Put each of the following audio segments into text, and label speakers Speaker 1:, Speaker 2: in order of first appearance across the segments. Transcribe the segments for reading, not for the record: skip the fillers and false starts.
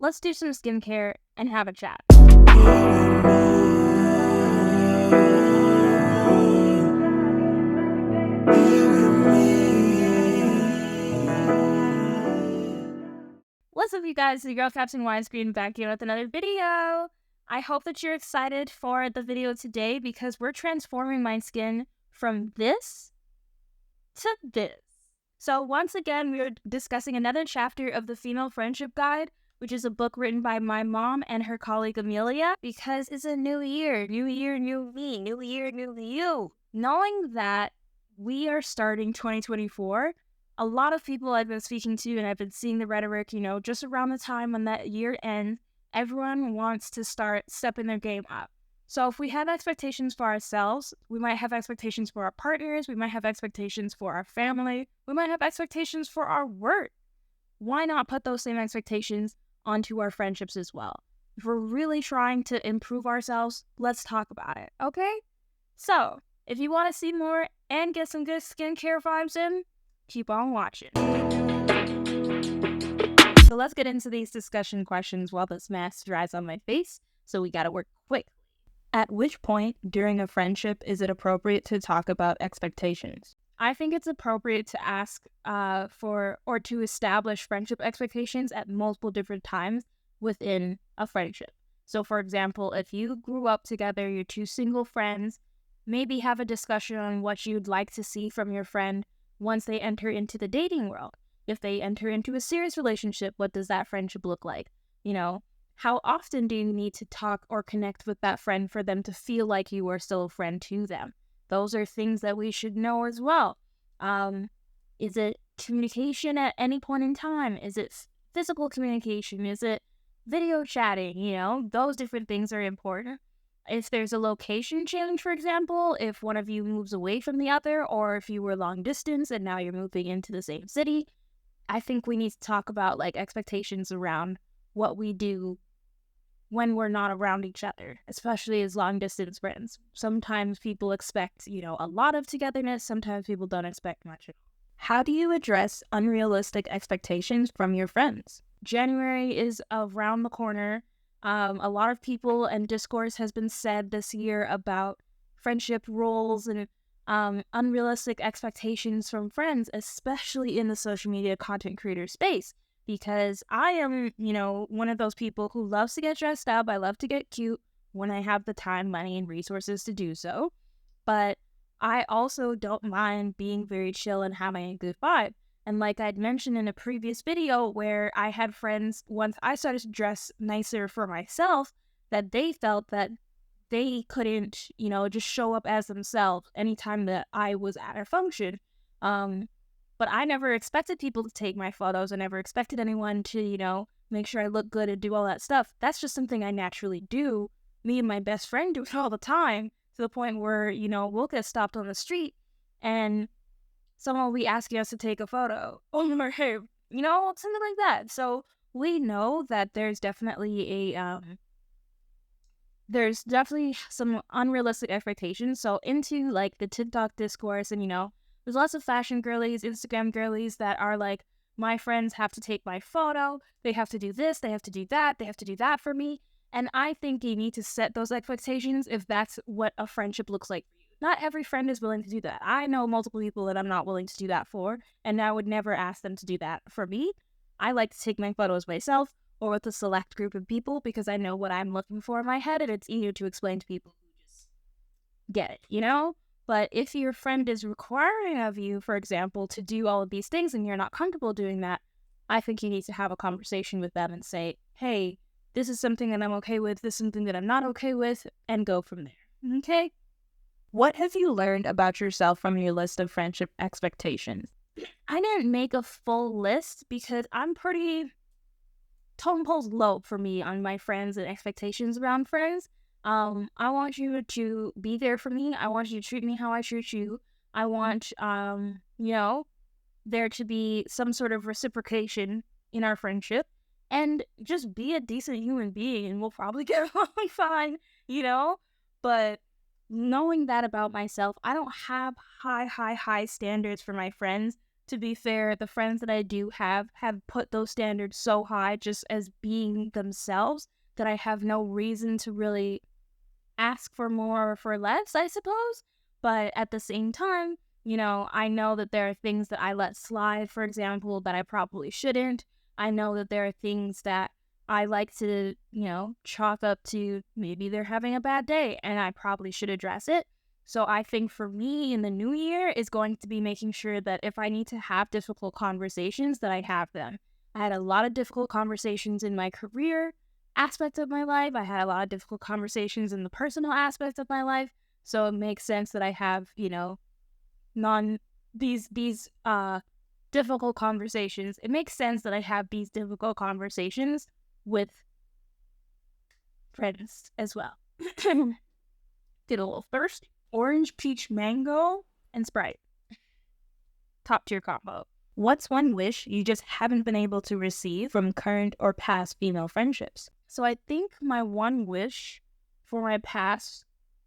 Speaker 1: let's do some skincare and have a chat. What's up, you guys? It's your girl, Captain Widescreen, back here with another video. I hope that you're excited for the video today because we're transforming my skin from this to this. So once again, we are discussing another chapter of the Female Friendship Guide, which is a book written by my mom and her colleague Amelia, because it's a new year, new me, new year, new you. Knowing that we are starting 2024, a lot of people I've been speaking to and I've been seeing the rhetoric, just around the time when that year ends, everyone wants to start stepping their game up. So if we have expectations for ourselves, we might have expectations for our partners, we might have expectations for our family, we might have expectations for our work. Why not put those same expectations onto our friendships as well? If we're really trying to improve ourselves, let's talk about it, okay? So, if you want to see more and get some good skincare vibes in, keep on watching. So let's get into these discussion questions while this mask dries on my face, so we gotta work quick. At which point during a friendship is it appropriate to talk about expectations? I think it's appropriate to ask for or to establish friendship expectations at multiple different times within a friendship. So for example, if you grew up together, you're two single friends, maybe have a discussion on what you'd like to see from your friend once they enter into the dating world. If they enter into a serious relationship, what does that friendship look like? How often do you need to talk or connect with that friend for them to feel like you are still a friend to them? Those are things that we should know as well. Is it communication at any point in time? Is it physical communication? Is it video chatting? Those different things are important. If there's a location change, for example, if one of you moves away from the other, or if you were long distance and now you're moving into the same city, I think we need to talk about expectations around what we do when we're not around each other, especially as long distance friends. Sometimes people expect, a lot of togetherness. Sometimes people don't expect much at all. How do you address unrealistic expectations from your friends? January is around the corner. A lot of people and discourse has been said this year about friendship roles and unrealistic expectations from friends, especially in the social media content creator space. Because I am, one of those people who loves to get dressed up. I love to get cute when I have the time, money, and resources to do so. But I also don't mind being very chill and having a good vibe. And like I'd mentioned in a previous video where I had friends, once I started to dress nicer for myself, that they felt that they couldn't, just show up as themselves anytime that I was at a function. But I never expected people to take my photos. I never expected anyone to, make sure I look good and do all that stuff. That's just something I naturally do. Me and my best friend do it all the time, to the point where, we'll get stopped on the street and someone will be asking us to take a photo. Or, hey, something like that. So we know that there's definitely some unrealistic expectations. So into the TikTok discourse and, there's lots of fashion girlies, Instagram girlies that are like, my friends have to take my photo. They have to do this. They have to do that. They have to do that for me. And I think you need to set those expectations if that's what a friendship looks like for you. Not every friend is willing to do that. I know multiple people that I'm not willing to do that for, and I would never ask them to do that for me. I like to take my photos myself or with a select group of people because I know what I'm looking for in my head, and it's easier to explain to people who just get it, But if your friend is requiring of you, for example, to do all of these things and you're not comfortable doing that, I think you need to have a conversation with them and say, hey, this is something that I'm okay with, this is something that I'm not okay with, and go from there, okay? What have you learned about yourself from your list of friendship expectations? I didn't make a full list because I'm pretty tone poles low for me on my friends and expectations around friends. I want you to be there for me. I want you to treat me how I treat you. I want, there to be some sort of reciprocation in our friendship. And just be a decent human being and we'll probably get along fine, But knowing that about myself, I don't have high standards for my friends. to be fair, the friends that I do have put those standards so high just as being themselves that I have no reason to really ask for more or for less, I suppose. But at the same time, I know that there are things that I let slide, for example, that I probably shouldn't. I know that there are things that I like to, chalk up to maybe they're having a bad day and I probably should address it. So I think for me in the new year is going to be making sure that if I need to have difficult conversations, that I have them. I had a lot of difficult conversations in my career aspect of my life. I had a lot of difficult conversations in the personal aspect of my life. So it makes sense that I have, these difficult conversations. It makes sense that I have these difficult conversations with friends as well. Did a little thirst. Orange, peach, mango, and Sprite. Top tier combo. What's one wish you just haven't been able to receive from current or past female friendships? So I think my one wish for my past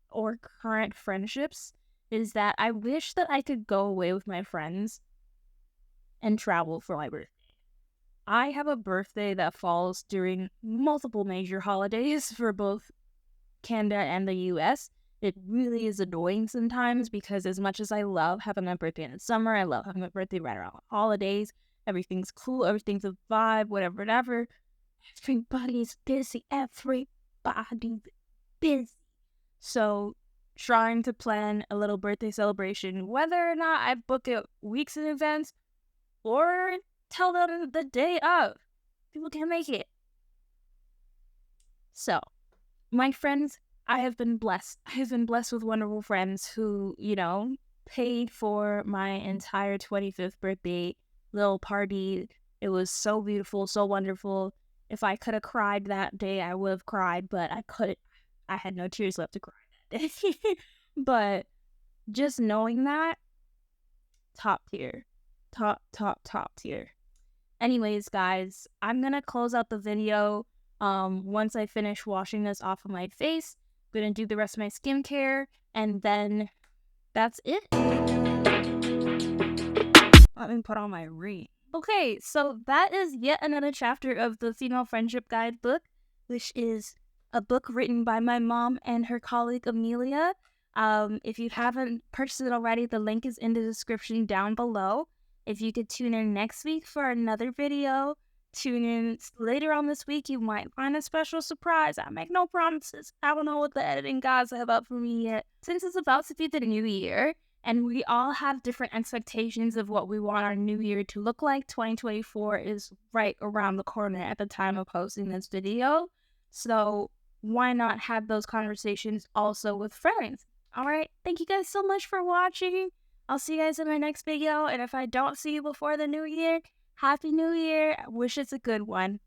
Speaker 1: or current friendships is that I wish that I could go away with my friends and travel for my birthday. I have a birthday that falls during multiple major holidays for both Canada and the US. It really is annoying sometimes because as much as I love having my birthday in the summer, I love having my birthday right around holidays, everything's cool, everything's a vibe, whatever. Everybody's busy. Everybody's busy. So trying to plan a little birthday celebration, whether or not I book it weeks in advance or tell them the day of. People can't make it. So, my friends, I have been blessed. I have been blessed with wonderful friends who, paid for my entire 25th birthday little party. It was so beautiful, so wonderful. If I could have cried that day, I would have cried, but I couldn't. I had no tears left to cry that day. But just knowing that, top tier. Top tier. Anyways, guys, I'm gonna close out the video once I finish washing this off of my face. I'm gonna do the rest of my skincare, and then that's it. Let me put on my ring. Okay, so that is yet another chapter of the Female Friendship Guide book, which is a book written by my mom and her colleague Amelia. If you haven't purchased it already, the link is in the description down below. If you could tune in next week for another video, tune in later on this week, you might find a special surprise. I make no promises. I don't know what the editing guys have up for me yet. Since it's about to be the new year, and we all have different expectations of what we want our new year to look like, 2024 is right around the corner at the time of posting this video. So why not have those conversations also with friends? All right, thank you guys so much for watching. I'll see you guys in my next video, and if I don't see you before the new year, Happy New Year. I wish it's a good one.